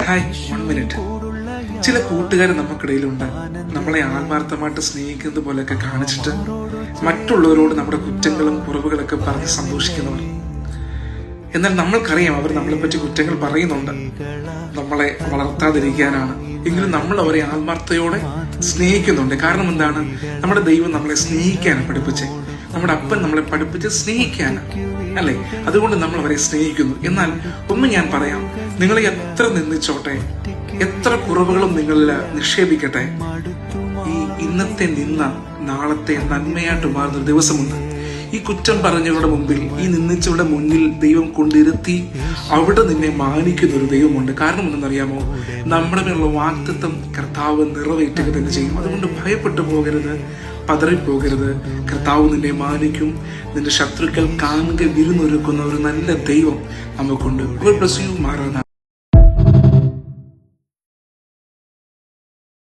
Hi, 1 minute. ചില കൂട്ടുകാർ നമുക്കിടയിലുണ്ട്, നമ്മളെ ആത്മാർത്ഥമായിട്ട് സ്നേഹിക്കുന്നത് പോലെയൊക്കെ കാണിച്ചിട്ട് മറ്റുള്ളവരോട് നമ്മുടെ കുറ്റങ്ങളും കുറവുകളൊക്കെ പറഞ്ഞ് സന്തോഷിക്കുന്നവർ. എന്നാൽ നമ്മൾക്കറിയാം അവർ നമ്മളെപ്പറ്റി കുറ്റങ്ങൾ പറയുന്നുണ്ട്, നമ്മളെ വളർത്താതിരിക്കാനാണ്. എങ്കിലും നമ്മൾ അവരെ ആത്മാർത്ഥതയോടെ സ്നേഹിക്കുന്നുണ്ട്. കാരണം എന്താണ്? നമ്മുടെ ദൈവം നമ്മളെ സ്നേഹിക്കാനാണ് പഠിപ്പിച്ചത്. നമ്മുടെ അപ്പൻ നമ്മളെ പഠിപ്പിച്ച് സ്നേഹിക്കാനാണ്, അല്ലെ? അതുകൊണ്ട് നമ്മൾ അവരെ സ്നേഹിക്കുന്നു. എന്നാൽ ഒന്ന് ഞാൻ പറയാം, നിങ്ങളെ എത്ര നിന്ദിച്ചോട്ടെ, എത്ര കുറവുകളും നിങ്ങളിൽ നിക്ഷേപിക്കട്ടെ, ഈ ഇന്നത്തെ നിന്ന നാളത്തെ നന്മയായിട്ട് മാറുന്ന ദിവസമുണ്ട്. ഈ കുറ്റം പറഞ്ഞവരുടെ മുമ്പിൽ, ഈ നിന്ദിച്ചവരുടെ മുന്നിൽ ദൈവം കൊണ്ടിരുത്തി അവിടെ നിന്നെ മാനിക്കുന്ന ഒരു ദൈവമുണ്ട്. കാരണം എന്തെന്നറിയാമോ? നമ്മുടെ മേലുള്ള വാഗ്ദത്തം കർത്താവ് നിറവേറ്റുക തന്നെ ചെയ്യും. അതുകൊണ്ട് ഭയപ്പെട്ടു പോകരുത്, പതറിപ്പോകരുത്. കർത്താവ് നിന്നെ മാനിക്കും. നിന്റെ ശത്രുക്കൾ കാണുക വിരുന്നൊരുക്കുന്ന ഒരു നല്ല ദൈവം നമുക്കുണ്ട്. മാറാനാണ്.